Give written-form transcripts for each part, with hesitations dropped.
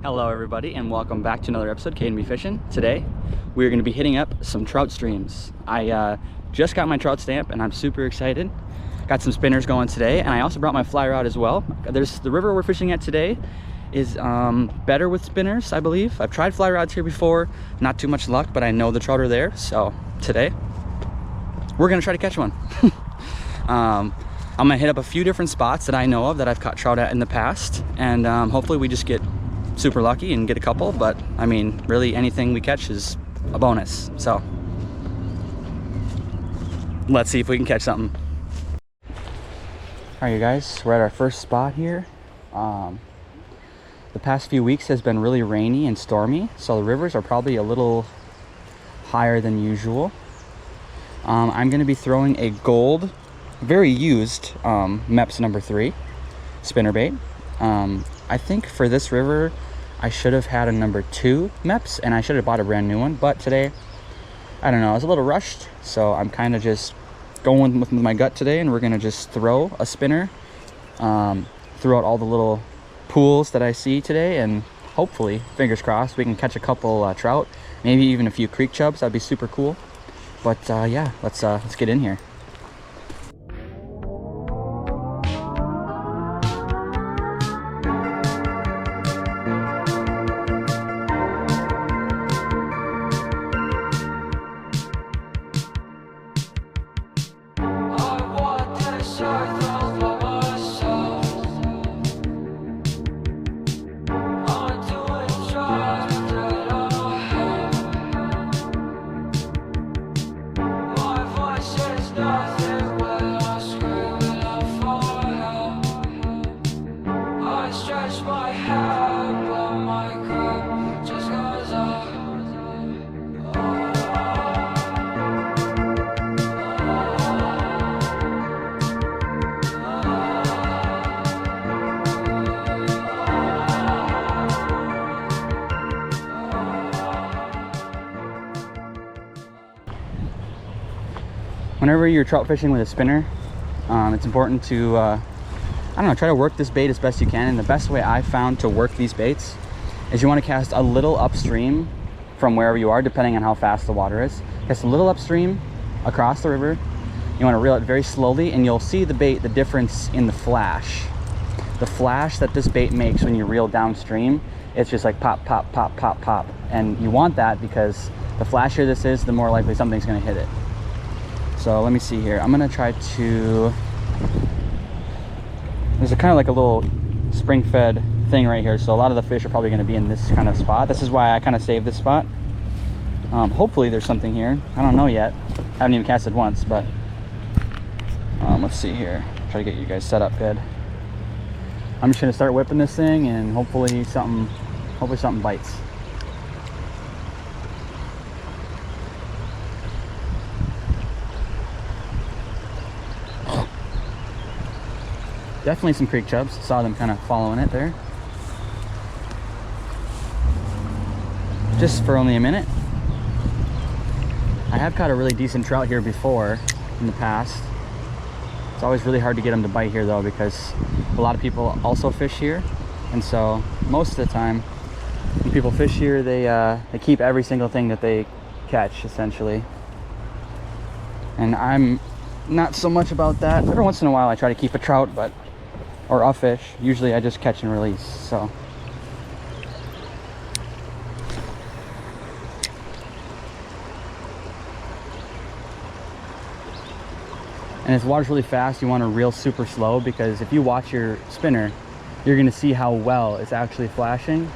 Hello everybody and welcome back to another episode of K&B Fishing. Today we're going to be hitting up some trout streams. I just got my trout stamp and I'm super excited. Got some spinners going today and I also brought my fly rod as well. The river we're fishing at today is better with spinners, I believe. I've tried fly rods here before, not too much luck, but I know the trout are there. So today we're going to try to catch one. I'm going to hit up a few different spots that I know of that I've caught trout at in the past, and hopefully we just get super lucky and get a couple. But I mean, really anything we catch is a bonus. So let's see if we can catch something. All right, you guys, we're at our first spot here. The past few weeks has been really rainy and stormy, so the rivers are probably a little higher than usual. I'm going to be throwing a gold, very used MEPS number 3 spinnerbait. I think for this river I should have had a number 2 MEPS and I should have bought a brand new one, but today I don't know, I was a little rushed, so I'm kind of just going with my gut today, and we're gonna just throw a spinner throughout all the little pools that I see today, and hopefully, fingers crossed, we can catch a couple trout, maybe even a few creek chubs. That'd be super cool. But yeah, let's get in here. Whenever you're trout fishing with a spinner, it's important to, I don't know, try to work this bait as best you can. And the best way I've found to work these baits is you want to cast a little upstream from wherever you are, depending on how fast the water is. Cast a little upstream across the river. You want to reel it very slowly, and you'll see the bait, the difference in the flash. The flash that this bait makes when you reel downstream, it's just like pop, pop, pop, pop, pop. And you want that because the flashier this is, the more likely something's going to hit it. So let me see here. I'm gonna try to, there's a kind of like a little spring-fed thing right here, so a lot of the fish are probably gonna be in this kind of spot. This is why I kind of saved this spot. Hopefully there's something here. I don't know yet. I haven't even casted once, but let's see here. Try to get you guys set up good. I'm just gonna start whipping this thing, and hopefully something bites. Definitely some creek chubs. Saw them kind of following it there. Just for only a minute. I have caught a really decent trout here before in the past. It's always really hard to get them to bite here though, because a lot of people also fish here. And so most of the time when people fish here, they keep every single thing that they catch essentially. And I'm not so much about that. Every once in a while I try to keep a trout, or a fish. Usually I just catch and release, so. And if the water's really fast, you want to reel super slow, because if you watch your spinner, you're gonna see how well it's actually flashing.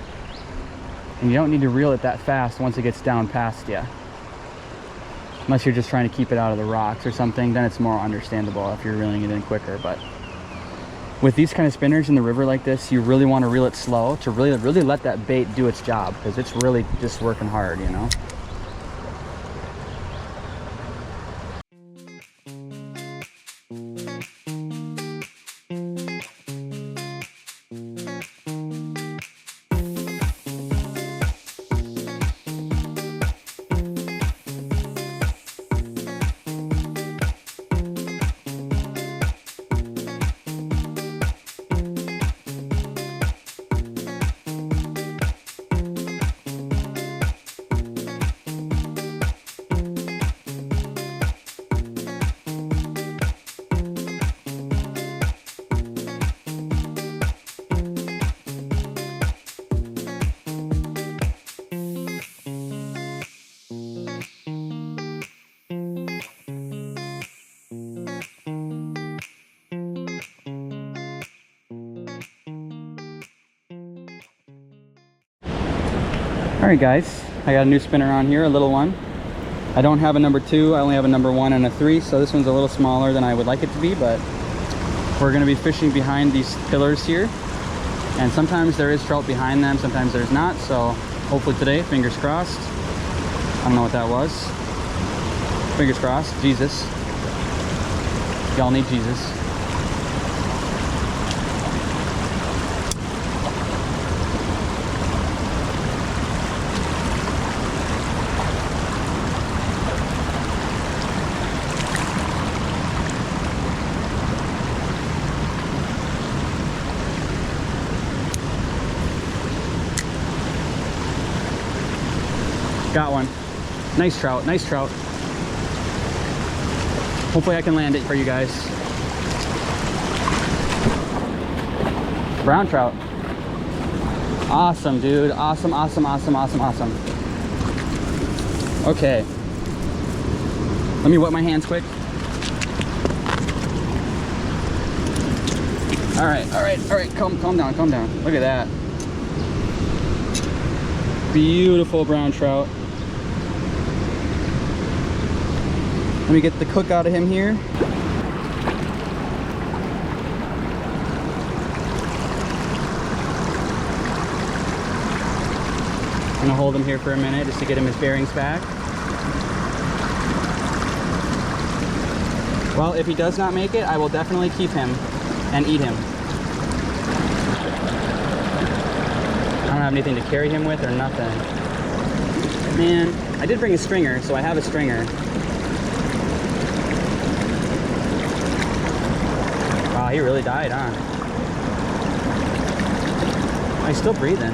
And you don't need to reel it that fast once it gets down past you. Unless you're just trying to keep it out of the rocks or something, then it's more understandable if you're reeling it in quicker. But with these kind of spinners in the river like this, you really want to reel it slow to really let that bait do its job, because it's really just working hard, you know. All right, guys, I got a new spinner on here, a little one. I don't have a number 2, I only have a number 1 and a 3, so this one's a little smaller than I would like it to be, but we're gonna be fishing behind these pillars here. And sometimes there is trout behind them, sometimes there's not, so hopefully today, fingers crossed. I don't know what that was. Fingers crossed, Jesus. Y'all need Jesus. Got one. Nice trout, nice trout. Hopefully I can land it for you guys. Brown trout. Awesome, dude. Awesome, awesome, awesome, awesome, awesome. Okay. Let me wet my hands quick. All right, all right, all right. Calm down, calm down. Look at that. Beautiful brown trout. Let me get the cook out of him here. I'm gonna hold him here for a minute just to get him his bearings back. Well, if he does not make it, I will definitely keep him and eat him. I don't have anything to carry him with or nothing. Man, I did bring a stringer, so I have a stringer. Wow, he really died, huh? He's still breathing.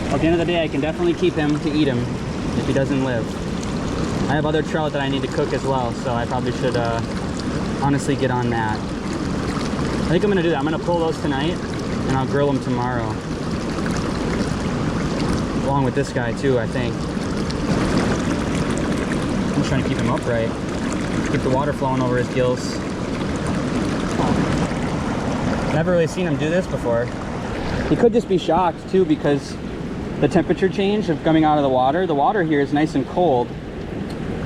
Well, at the end of the day, I can definitely keep him to eat him if he doesn't live. I have other trout that I need to cook as well, so I probably should honestly get on that. I think I'm gonna do that. I'm gonna pull those tonight and I'll grill them tomorrow. Along with this guy too, I think. I'm just trying to keep him upright. Keep the water flowing over his gills. Never really seen him do this before. He could just be shocked too because the temperature change of coming out of the water here is nice and cold.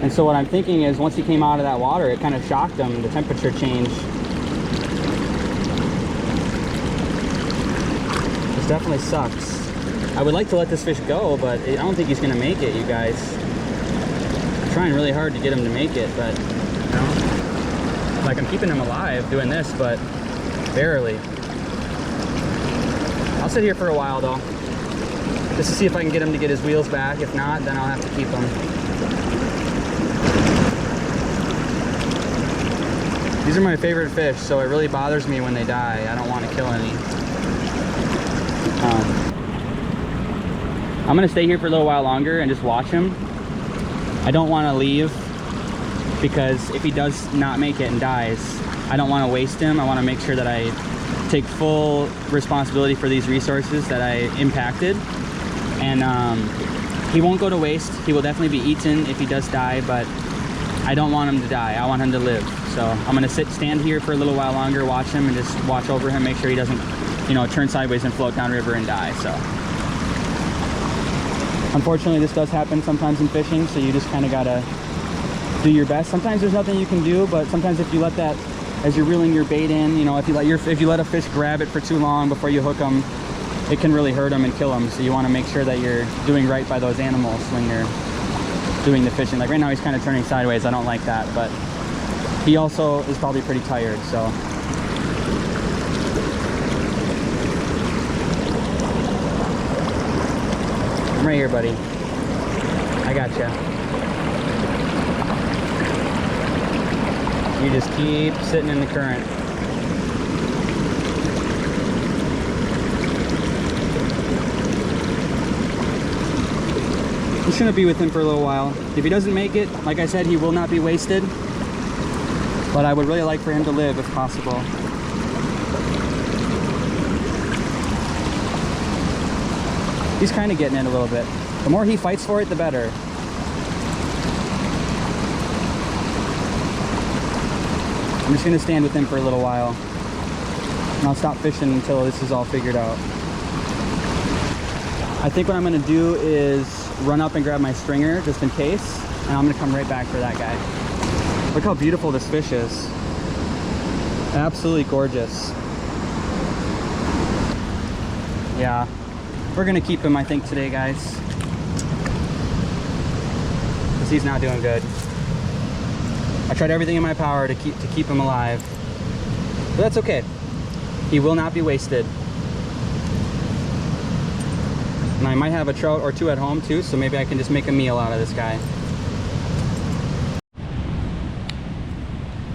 And so what I'm thinking is once he came out of that water, it kind of shocked him, the temperature change. This definitely sucks. I would like to let this fish go, but I don't think he's gonna make it, you guys. I'm trying really hard to get him to make it, but you know, like I'm keeping him alive doing this, but barely. I'll sit here for a while though, just to see if I can get him to get his wheels back. If not, then I'll have to keep him. These are my favorite fish, so it really bothers me when they die. I don't want to kill any. I'm gonna stay here for a little while longer and just watch him. I don't want to leave because if he does not make it and dies, I don't want to waste him. I want to make sure that I take full responsibility for these resources that I impacted. And he won't go to waste. He will definitely be eaten if he does die, but I don't want him to die. I want him to live. So I'm gonna stand here for a little while longer, watch him, and just watch over him, make sure he doesn't, you know, turn sideways and float downriver and die. So unfortunately, this does happen sometimes in fishing, so you just kind of gotta do your best. Sometimes there's nothing you can do, but sometimes if you let that, as you're reeling your bait in, you know, if you let a fish grab it for too long before you hook them, it can really hurt them and kill them. So you want to make sure that you're doing right by those animals when you're doing the fishing. Like right now, he's kind of turning sideways. I don't like that, but he also is probably pretty tired, so. I'm right here, buddy. I got you. You just keep sitting in the current. I'm just gonna be with him for a little while. If he doesn't make it, like I said, he will not be wasted. But I would really like for him to live if possible. He's kind of getting it a little bit. The more he fights for it, the better. I'm just gonna stand with him for a little while, and I'll stop fishing until this is all figured out. I think what I'm gonna do is run up and grab my stringer just in case, and I'm gonna come right back for that guy. Look how beautiful this fish is. Absolutely gorgeous. Yeah, we're gonna keep him, I think, today, guys, because he's not doing good. I tried everything in my power to keep him alive, but that's okay. He will not be wasted. And I might have a trout or two at home too, so maybe I can just make a meal out of this guy.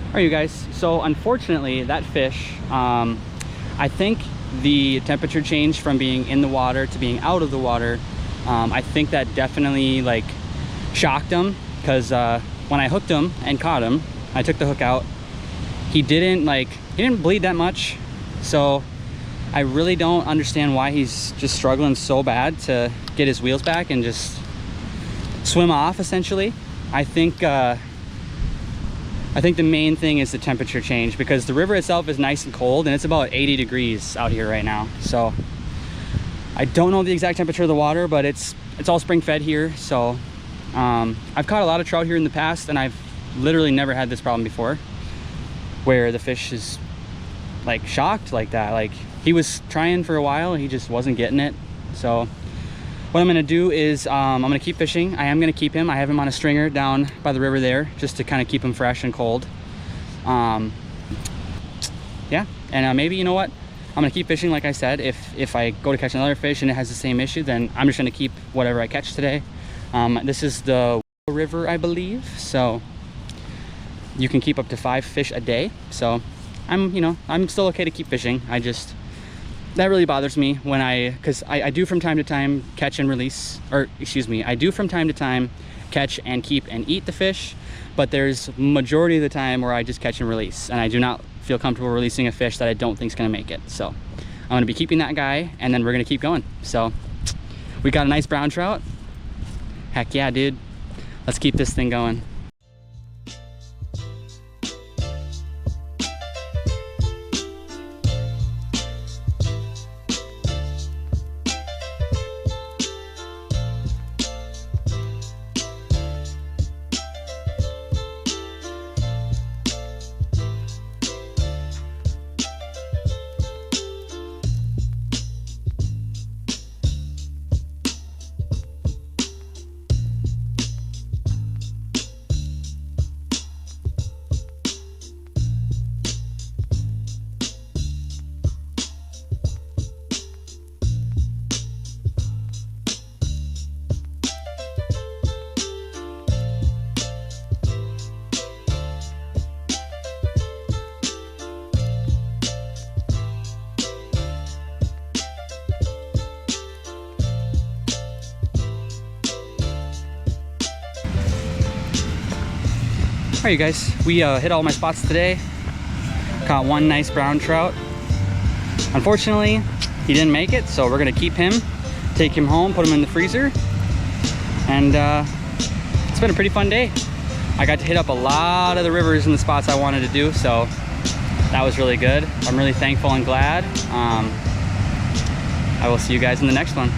All right, you guys, so unfortunately that fish, I think the temperature change from being in the water to being out of the water, I think that definitely like shocked him, because when I hooked him and caught him, I took the hook out, he didn't bleed that much. So I really don't understand why he's just struggling so bad to get his wheels back and just swim off, essentially. I think the main thing is the temperature change, because the river itself is nice and cold, and it's about 80 degrees out here right now. So I don't know the exact temperature of the water, but it's all spring fed here. So I've caught a lot of trout here in the past, and I've literally never had this problem before, where the fish is like shocked like that. Like, he was trying for a while, he just wasn't getting it. So what I'm gonna do is I'm gonna keep fishing. I am gonna keep him. I have him on a stringer down by the river there, just to kind of keep him fresh and cold. Yeah, and maybe, you know what, I'm gonna keep fishing. Like I said, if I go to catch another fish and it has the same issue, then I'm just gonna keep whatever I catch today. This is the river, I believe, so you can keep up to 5 fish a day. So I'm still okay to keep fishing. That really bothers me when because I do from time to time catch and release, or excuse me, I do from time to time catch and keep and eat the fish, but there's majority of the time where I just catch and release, and I do not feel comfortable releasing a fish that I don't think is gonna make it. So I'm gonna be keeping that guy, and then we're gonna keep going. So we got a nice brown trout. Heck yeah, dude. Let's keep this thing going. All right, you guys, we hit all my spots today. Caught one nice brown trout. Unfortunately, he didn't make it, so we're gonna keep him, take him home, put him in the freezer, and it's been a pretty fun day. I got to hit up a lot of the rivers and the spots I wanted to do, so that was really good. I'm really thankful and glad. I will see you guys in the next one.